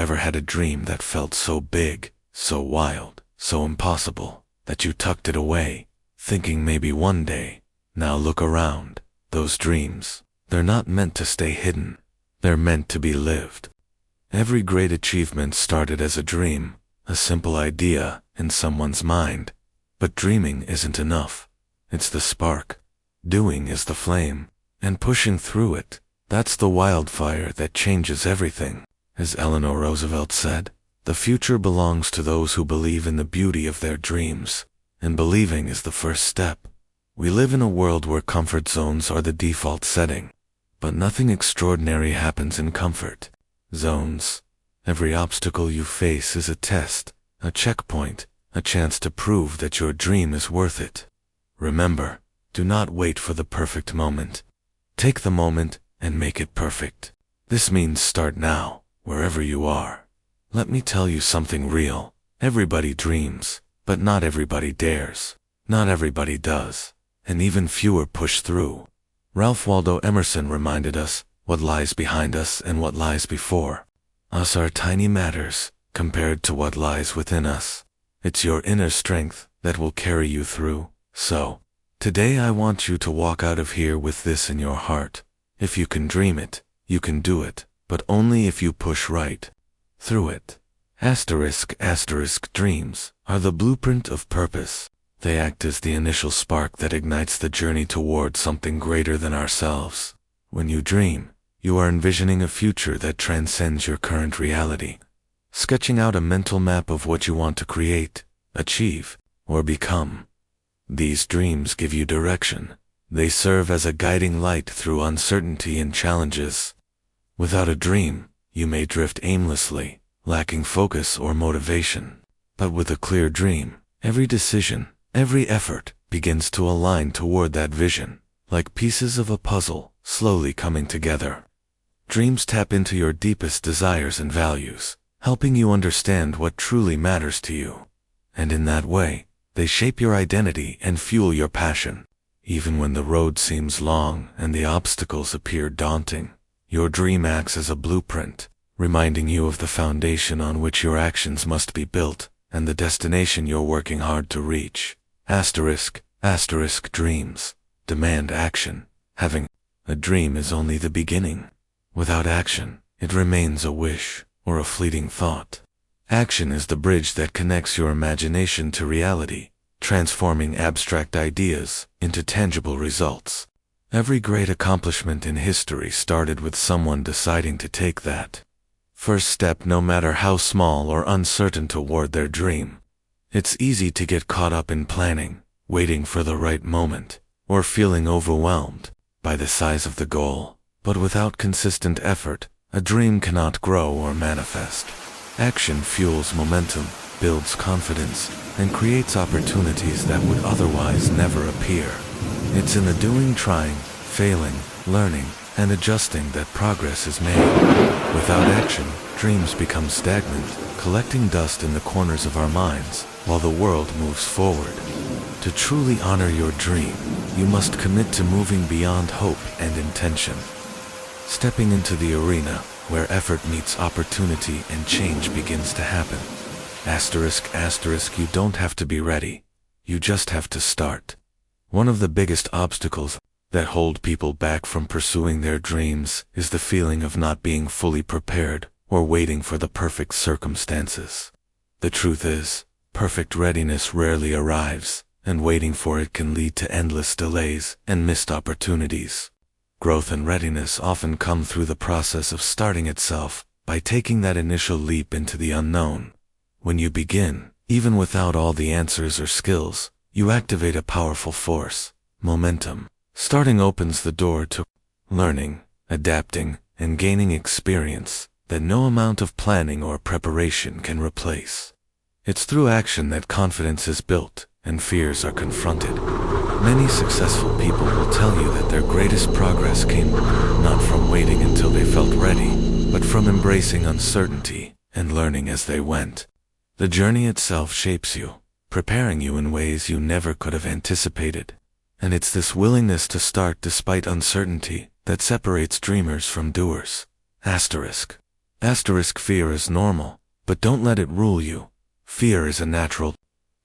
ever had a dream that felt so big, so wild, so impossible, that you tucked it away, thinking maybe one day? Now look around. Those dreams, they're not meant to stay hidden. They're meant to be lived. Every great achievement started as a dream, a simple idea in someone's mind. But dreaming isn't enough. It's the spark. Doing is the flame. And pushing through it, that's the wildfire that changes everything. As Eleanor Roosevelt said, the future belongs to those who believe in the beauty of their dreams. And believing is the first step. We live in a world where comfort zones are the default setting. But nothing extraordinary happens in comfort zones. Every obstacle you face is a test, a checkpoint, a chance to prove that your dream is worth it. Remember, do not wait for the perfect moment. Take the moment and make it perfect. This means start now, wherever you are. Let me tell you something real. Everybody dreams, but not everybody dares. Not everybody does, and even fewer push through. Ralph Waldo Emerson reminded us, what lies behind us and what lies before us are tiny matters compared to what lies within us. It's your inner strength that will carry you through. So, today I want you to walk out of here with this in your heart. If you can dream it, you can do it, but only if you push right through it. Dreams are the blueprint of purpose. They act as the initial spark that ignites the journey toward something greater than ourselves. When you dream, you are envisioning a future that transcends your current reality, sketching out a mental map of what you want to create, achieve, or become. These dreams give you direction. They serve as a guiding light through uncertainty and challenges. Without a dream, you may drift aimlessly, lacking focus or motivation. But with a clear dream, every decision, every effort begins to align toward that vision, like pieces of a puzzle slowly coming together. Dreams tap into your deepest desires and values, helping you understand what truly matters to you. And in that way, they shape your identity and fuel your passion. Even when the road seems long and the obstacles appear daunting, your dream acts as a blueprint, reminding you of the foundation on which your actions must be built and the destination you're working hard to reach. Dreams demand action. Having a dream is only the beginning. Without action, it remains a wish or a fleeting thought. Action is the bridge that connects your imagination to reality, transforming abstract ideas into tangible results. Every great accomplishment in history started with someone deciding to take that first step, no matter how small or uncertain, toward their dream. It's easy to get caught up in planning, waiting for the right moment, or feeling overwhelmed by the size of the goal. But without consistent effort, a dream cannot grow or manifest. Action fuels momentum, builds confidence, and creates opportunities that would otherwise never appear. It's in the doing, trying, failing, learning, and adjusting that progress is made. Without action, dreams become stagnant, collecting dust in the corners of our minds while the world moves forward. To truly honor your dream, you must commit to moving beyond hope and intention, stepping into the arena where effort meets opportunity and change begins to happen. You don't have to be ready. You just have to start. One of the biggest obstacles that hold people back from pursuing their dreams is the feeling of not being fully prepared or waiting for the perfect circumstances. The truth is, perfect readiness rarely arrives, and waiting for it can lead to endless delays and missed opportunities. Growth and readiness often come through the process of starting itself, by taking that initial leap into the unknown. When you begin, even without all the answers or skills, you activate a powerful force, momentum. Starting opens the door to learning, adapting, and gaining experience that no amount of planning or preparation can replace. It's through action that confidence is built and fears are confronted. Many successful people will tell you that their greatest progress came not from waiting until they felt ready, but from embracing uncertainty and learning as they went. The journey itself shapes you, preparing you in ways you never could have anticipated. And it's this willingness to start despite uncertainty that separates dreamers from doers. Asterisk fear is normal, but don't let it rule you. Fear is a natural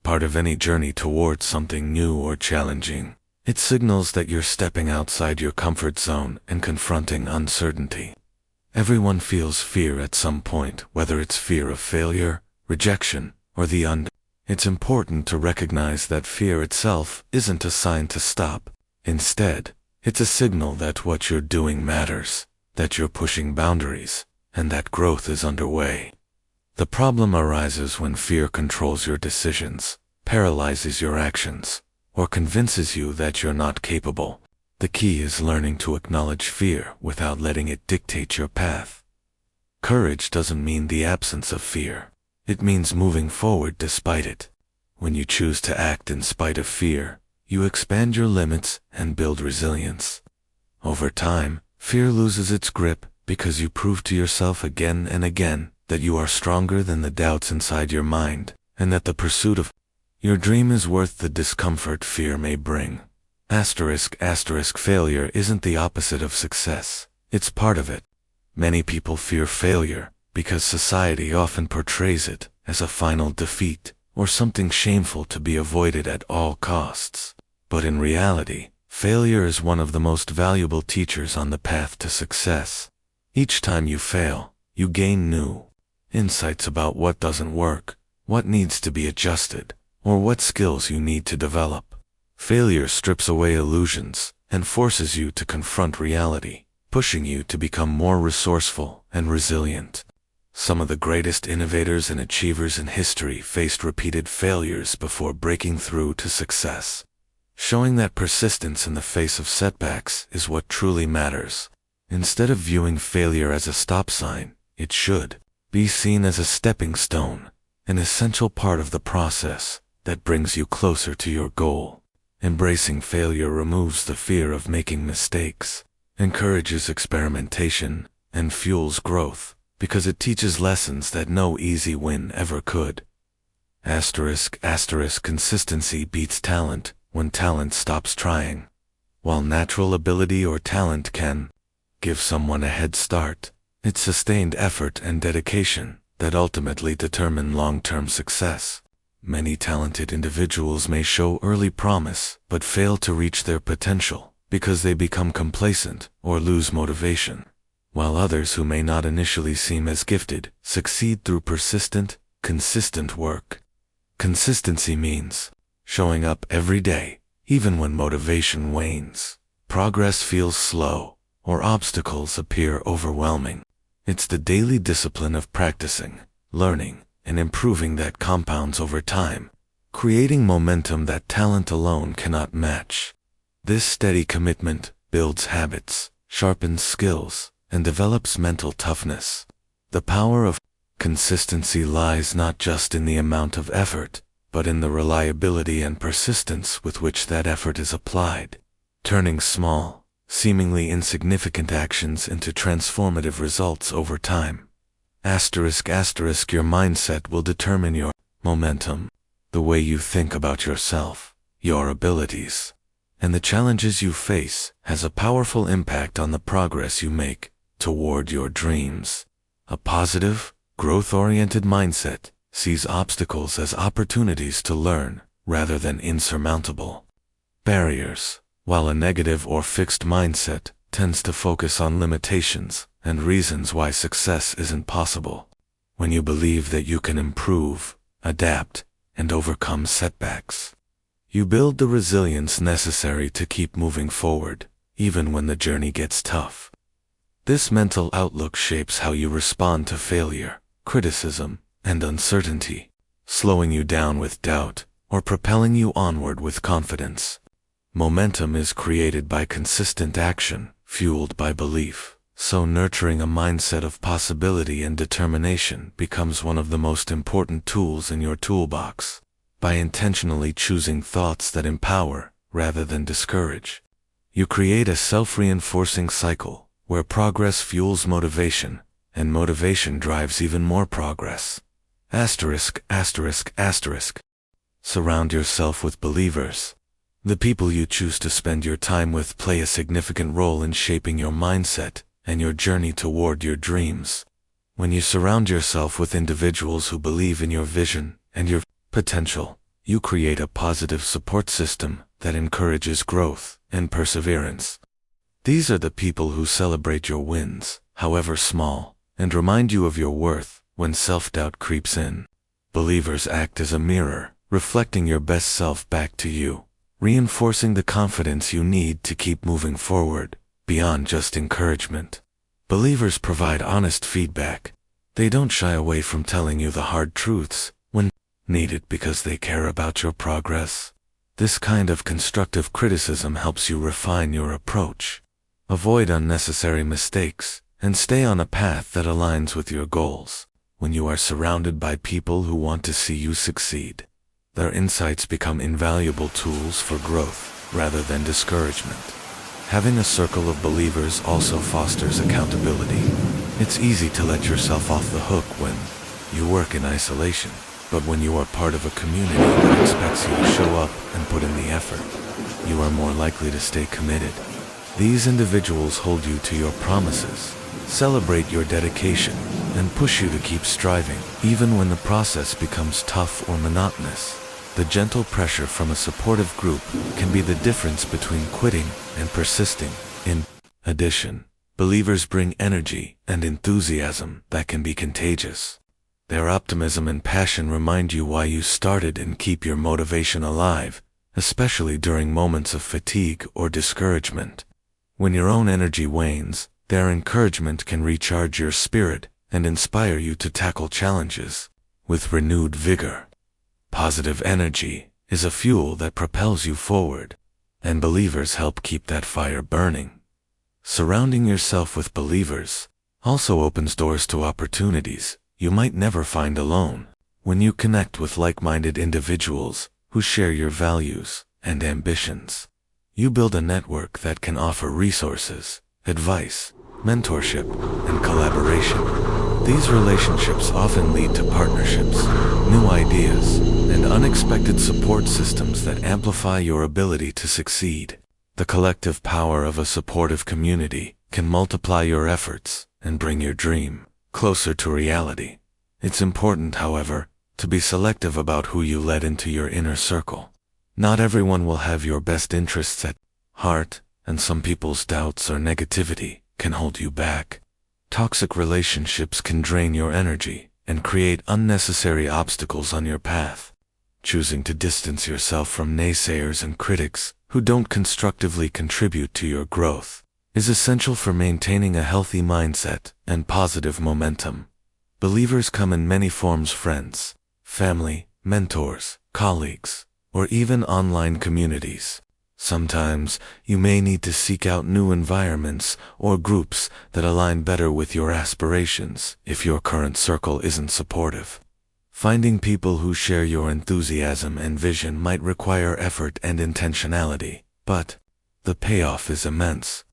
part of any journey towards something new or challenging. It signals that you're stepping outside your comfort zone and confronting uncertainty. Everyone feels fear at some point, whether it's fear of failure, rejection, or the unknown. It's important to recognize that fear itself isn't a sign to stop. Instead, it's a signal that what you're doing matters, that you're pushing boundaries, and that growth is underway. The problem arises when fear controls your decisions, paralyzes your actions, or convinces you that you're not capable. The key is learning to acknowledge fear without letting it dictate your path. Courage doesn't mean the absence of fear. It means moving forward despite it. When you choose to act in spite of fear, you expand your limits and build resilience. Over time, fear loses its grip because you prove to yourself again and again that you are stronger than the doubts inside your mind, and that the pursuit of your dream is worth the discomfort fear may bring. Asterisk failure isn't the opposite of success. It's part of it. Many people fear failure because society often portrays it as a final defeat or something shameful to be avoided at all costs. But in reality, failure is one of the most valuable teachers on the path to success. Each time you fail, you gain new insights about what doesn't work, what needs to be adjusted, or what skills you need to develop. Failure strips away illusions and forces you to confront reality, pushing you to become more resourceful and resilient. Some of the greatest innovators and achievers in history faced repeated failures before breaking through to success, showing that persistence in the face of setbacks is what truly matters. Instead of viewing failure as a stop sign, it should be seen as a stepping stone, an essential part of the process that brings you closer to your goal. Embracing failure removes the fear of making mistakes, encourages experimentation, and fuels growth, because it teaches lessons that no easy win ever could. Consistency beats talent when talent stops trying. While natural ability or talent can give someone a head start, it's sustained effort and dedication that ultimately determine long-term success. Many talented individuals may show early promise but fail to reach their potential because they become complacent or lose motivation, while others who may not initially seem as gifted succeed through persistent, consistent work. Consistency means showing up every day, even when motivation wanes, progress feels slow, or obstacles appear overwhelming. It's the daily discipline of practicing, learning, and improving that compounds over time, creating momentum that talent alone cannot match. This steady commitment builds habits, sharpens skills, and develops mental toughness. The power of consistency lies not just in the amount of effort, but in the reliability and persistence with which that effort is applied, turning small, seemingly insignificant actions into transformative results over time. Your mindset will determine your momentum, the way you think about yourself, your abilities, and the challenges you face has a powerful impact on the progress you make toward your dreams. A positive, growth-oriented mindset sees obstacles as opportunities to learn rather than insurmountable barriers, while a negative or fixed mindset tends to focus on limitations and reasons why success isn't possible. When you believe that you can improve, adapt, and overcome setbacks, you build the resilience necessary to keep moving forward, even when the journey gets tough. This mental outlook shapes how you respond to failure, criticism, and uncertainty, slowing you down with doubt or propelling you onward with confidence. Momentum is created by consistent action, fueled by belief, so nurturing a mindset of possibility and determination becomes one of the most important tools in your toolbox. By intentionally choosing thoughts that empower rather than discourage, you create a self-reinforcing cycle where progress fuels motivation, and motivation drives even more progress. Surround yourself with believers. The people you choose to spend your time with play a significant role in shaping your mindset and your journey toward your dreams. When you surround yourself with individuals who believe in your vision and your potential, you create a positive support system that encourages growth and perseverance. These are the people who celebrate your wins, however small, and remind you of your worth when self-doubt creeps in. Believers act as a mirror, reflecting your best self back to you, reinforcing the confidence you need to keep moving forward, beyond just encouragement. Believers provide honest feedback. They don't shy away from telling you the hard truths when needed because they care about your progress. This kind of constructive criticism helps you refine your approach, avoid unnecessary mistakes, and stay on a path that aligns with your goals. When you are surrounded by people who want to see you succeed, their insights become invaluable tools for growth rather than discouragement. Having a circle of believers also fosters accountability. It's easy to let yourself off the hook when you work in isolation, but when you are part of a community that expects you to show up and put in the effort, you are more likely to stay committed. These individuals hold you to your promises, celebrate your dedication, and push you to keep striving, even when the process becomes tough or monotonous. The gentle pressure from a supportive group can be the difference between quitting and persisting. In addition, believers bring energy and enthusiasm that can be contagious. Their optimism and passion remind you why you started and keep your motivation alive, especially during moments of fatigue or discouragement. When your own energy wanes, their encouragement can recharge your spirit and inspire you to tackle challenges with renewed vigor. Positive energy is a fuel that propels you forward, and believers help keep that fire burning. Surrounding yourself with believers also opens doors to opportunities you might never find alone. When you connect with like-minded individuals who share your values and ambitions, you build a network that can offer resources, advice, mentorship, and collaboration. These relationships often lead to partnerships, new ideas, and unexpected support systems that amplify your ability to succeed. The collective power of a supportive community can multiply your efforts and bring your dream closer to reality. It's important, however, to be selective about who you let into your inner circle. Not everyone will have your best interests at heart, and some people's doubts or negativity can hold you back. Toxic relationships can drain your energy and create unnecessary obstacles on your path. Choosing to distance yourself from naysayers and critics who don't constructively contribute to your growth is essential for maintaining a healthy mindset and positive momentum. Believers come in many forms: friends, family, mentors, colleagues, or even online communities. Sometimes you may need to seek out new environments or groups that align better with your aspirations if your current circle isn't supportive. Finding people who share your enthusiasm and vision might require effort and intentionality, but the payoff is immense.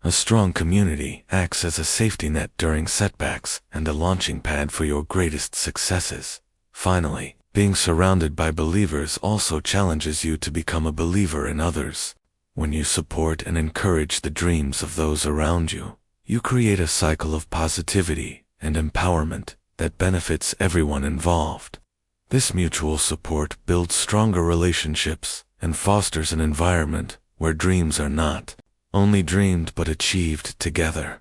A strong community acts as a safety net during setbacks and a launching pad for your greatest successes. Finally, being surrounded by believers also challenges you to become a believer in others. When you support and encourage the dreams of those around you, you create a cycle of positivity and empowerment that benefits everyone involved. This mutual support builds stronger relationships and fosters an environment where dreams are not only dreamed but achieved together.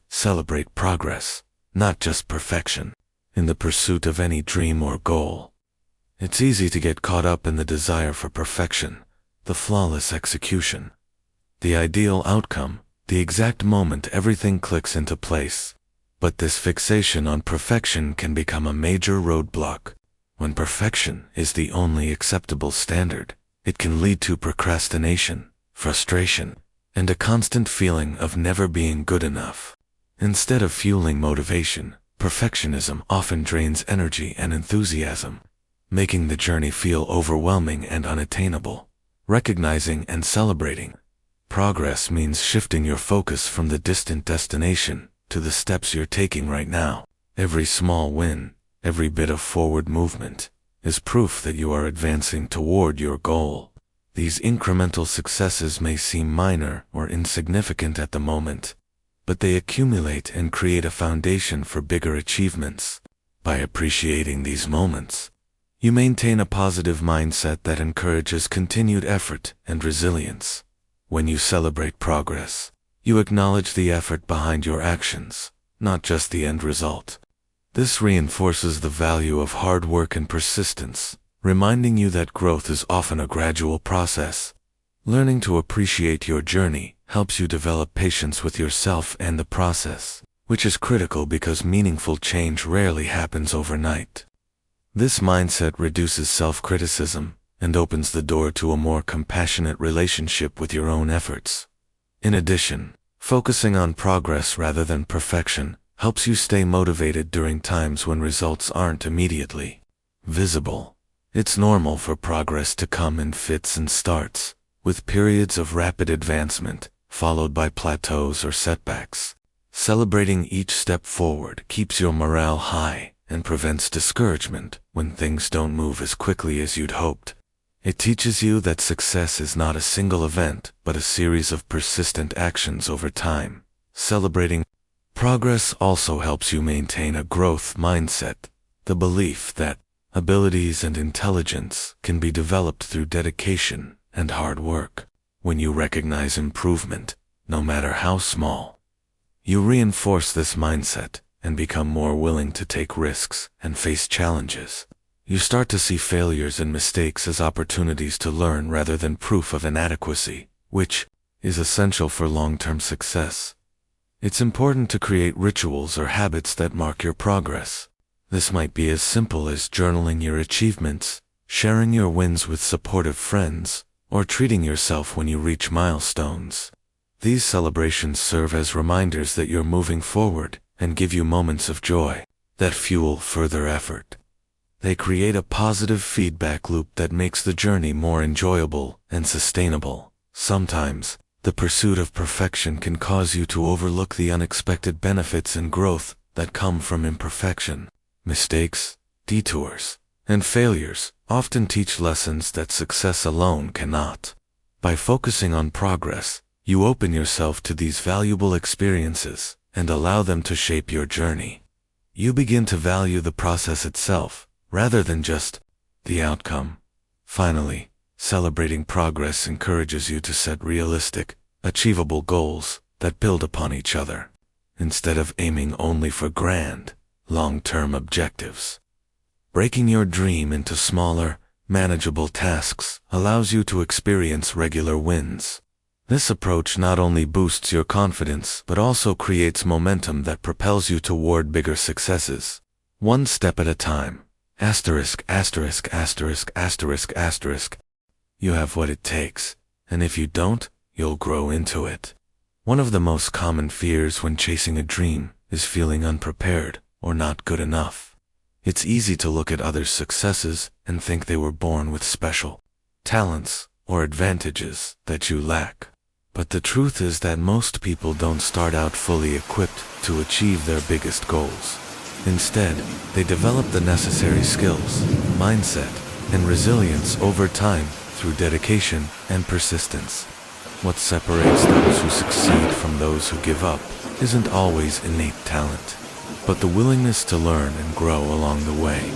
Celebrate progress, not just perfection, in the pursuit of any dream or goal. It's easy to get caught up in the desire for perfection, the flawless execution, the ideal outcome, the exact moment everything clicks into place. But this fixation on perfection can become a major roadblock. When perfection is the only acceptable standard, it can lead to procrastination, frustration, and a constant feeling of never being good enough. Instead of fueling motivation, perfectionism often drains energy and enthusiasm, making the journey feel overwhelming and unattainable. Recognizing and celebrating progress means shifting your focus from the distant destination to the steps you're taking right now. Every small win, every bit of forward movement, is proof that you are advancing toward your goal. These incremental successes may seem minor or insignificant at the moment, but they accumulate and create a foundation for bigger achievements. By appreciating these moments, you maintain a positive mindset that encourages continued effort and resilience. When you celebrate progress, you acknowledge the effort behind your actions, not just the end result. This reinforces the value of hard work and persistence, reminding you that growth is often a gradual process. Learning to appreciate your journey helps you develop patience with yourself and the process, which is critical because meaningful change rarely happens overnight. This mindset reduces self-criticism and opens the door to a more compassionate relationship with your own efforts. In addition, focusing on progress rather than perfection helps you stay motivated during times when results aren't immediately visible. It's normal for progress to come in fits and starts, with periods of rapid advancement followed by plateaus or setbacks. Celebrating each step forward keeps your morale high and prevents discouragement when things don't move as quickly as you'd hoped. It teaches you that success is not a single event, but a series of persistent actions over time. Celebrating progress also helps you maintain a growth mindset, the belief that abilities and intelligence can be developed through dedication and hard work. When you recognize improvement, no matter how small, you reinforce this mindset and become more willing to take risks and face challenges. You start to see failures and mistakes as opportunities to learn rather than proof of inadequacy, which is essential for long-term success. It's important to create rituals or habits that mark your progress. This might be as simple as journaling your achievements, sharing your wins with supportive friends, or treating yourself when you reach milestones. These celebrations serve as reminders that you're moving forward and give you moments of joy that fuel further effort. They create a positive feedback loop that makes the journey more enjoyable and sustainable. Sometimes, the pursuit of perfection can cause you to overlook the unexpected benefits and growth that come from imperfection. Mistakes, detours, and failures often teach lessons that success alone cannot. By focusing on progress, you open yourself to these valuable experiences and allow them to shape your journey. You begin to value the process itself, rather than just the outcome. Finally, celebrating progress encourages you to set realistic, achievable goals that build upon each other, instead of aiming only for grand, long-term objectives. Breaking your dream into smaller, manageable tasks allows you to experience regular wins. This approach not only boosts your confidence but also creates momentum that propels you toward bigger successes. One step at a time. Asterisk, asterisk, asterisk, asterisk, asterisk. You have what it takes, and if you don't, you'll grow into it. One of the most common fears when chasing a dream is feeling unprepared or not good enough. It's easy to look at others' successes and think they were born with special talents or advantages that you lack. But the truth is that most people don't start out fully equipped to achieve their biggest goals. Instead, they develop the necessary skills, mindset, and resilience over time through dedication and persistence. What separates those who succeed from those who give up isn't always innate talent, but the willingness to learn and grow along the way.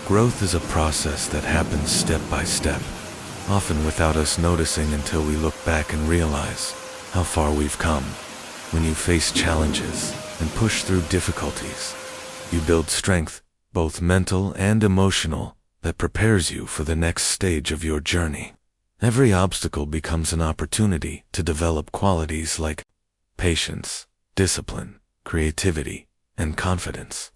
Growth is a process that happens step by step, often without us noticing until we look back and realize how far we've come. When you face challenges and push through difficulties, you build strength, both mental and emotional, that prepares you for the next stage of your journey. Every obstacle becomes an opportunity to develop qualities like patience, discipline, creativity, and confidence.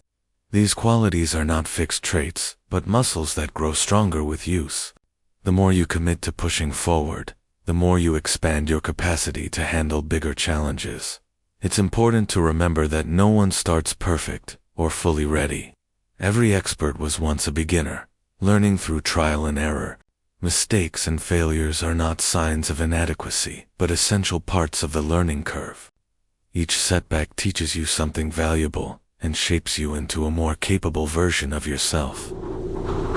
These qualities are not fixed traits, but muscles that grow stronger with use. The more you commit to pushing forward, the more you expand your capacity to handle bigger challenges. It's important to remember that no one starts perfect or fully ready. Every expert was once a beginner, learning through trial and error. Mistakes and failures are not signs of inadequacy, but essential parts of the learning curve. Each setback teaches you something valuable and shapes you into a more capable version of yourself.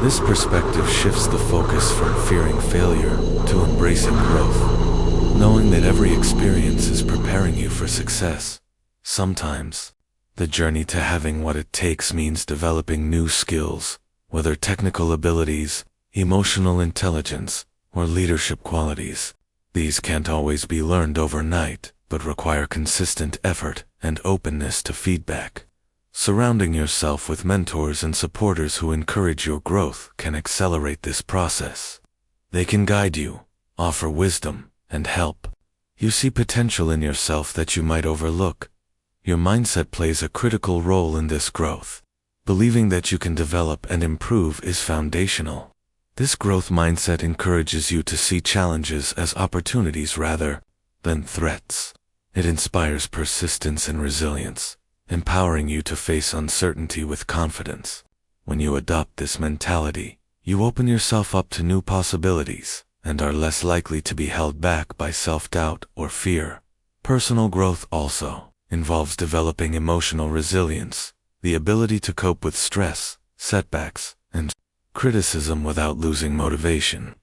This perspective shifts the focus from fearing failure to embracing growth, knowing that every experience is preparing you for success. Sometimes, the journey to having what it takes means developing new skills, whether technical abilities, emotional intelligence, or leadership qualities. These can't always be learned overnight, but require consistent effort and openness to feedback. Surrounding yourself with mentors and supporters who encourage your growth can accelerate this process. They can guide you, offer wisdom, and help you see potential in yourself that you might overlook. Your mindset plays a critical role in this growth. Believing that you can develop and improve is foundational. This growth mindset encourages you to see challenges as opportunities rather than threats. It inspires persistence and resilience, empowering you to face uncertainty with confidence. When you adopt this mentality, you open yourself up to new possibilities and are less likely to be held back by self-doubt or fear. Personal growth also involves developing emotional resilience, the ability to cope with stress, setbacks, and criticism without losing motivation.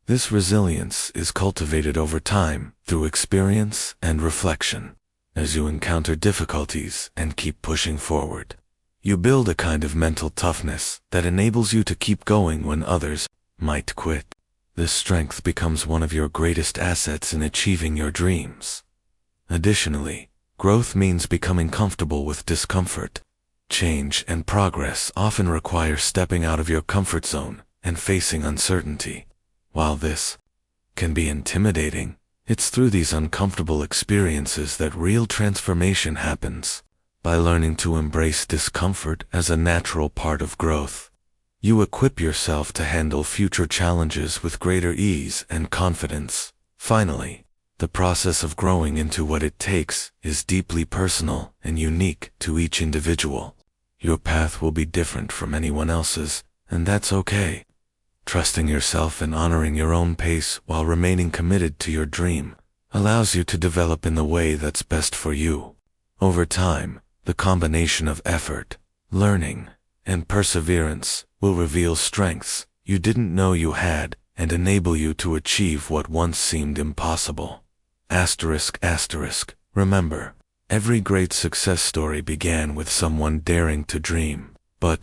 This resilience is cultivated over time through experience and reflection. As you encounter difficulties and keep pushing forward, you build a kind of mental toughness that enables you to keep going when others might quit. This strength becomes one of your greatest assets in achieving your dreams. Additionally, growth means becoming comfortable with discomfort. Change and progress often require stepping out of your comfort zone and facing uncertainty. While this can be intimidating, it's through these uncomfortable experiences that real transformation happens. By learning to embrace discomfort as a natural part of growth, you equip yourself to handle future challenges with greater ease and confidence. Finally, the process of growing into what it takes is deeply personal and unique to each individual. Your path will be different from anyone else's, and that's okay. Trusting yourself and honoring your own pace while remaining committed to your dream allows you to develop in the way that's best for you. Over time, the combination of effort, learning, and perseverance will reveal strengths you didn't know you had and enable you to achieve what once seemed impossible. ****. Remember, every great success story began with someone daring to dream. But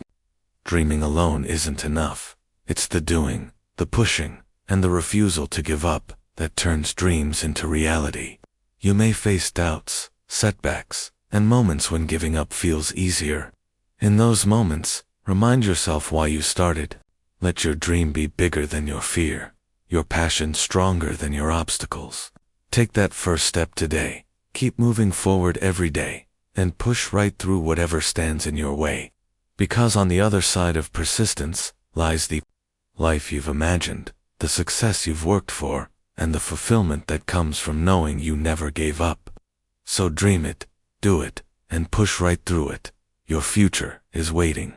dreaming alone isn't enough. It's the doing, the pushing, and the refusal to give up that turns dreams into reality. You may face doubts, setbacks, and moments when giving up feels easier. In those moments, remind yourself why you started. Let your dream be bigger than your fear, your passion stronger than your obstacles. Take that first step today. Keep moving forward every day, and push right through whatever stands in your way. Because on the other side of persistence lies the life you've imagined, the success you've worked for, and the fulfillment that comes from knowing you never gave up. So dream it, do it, and push right through it. Your future is waiting.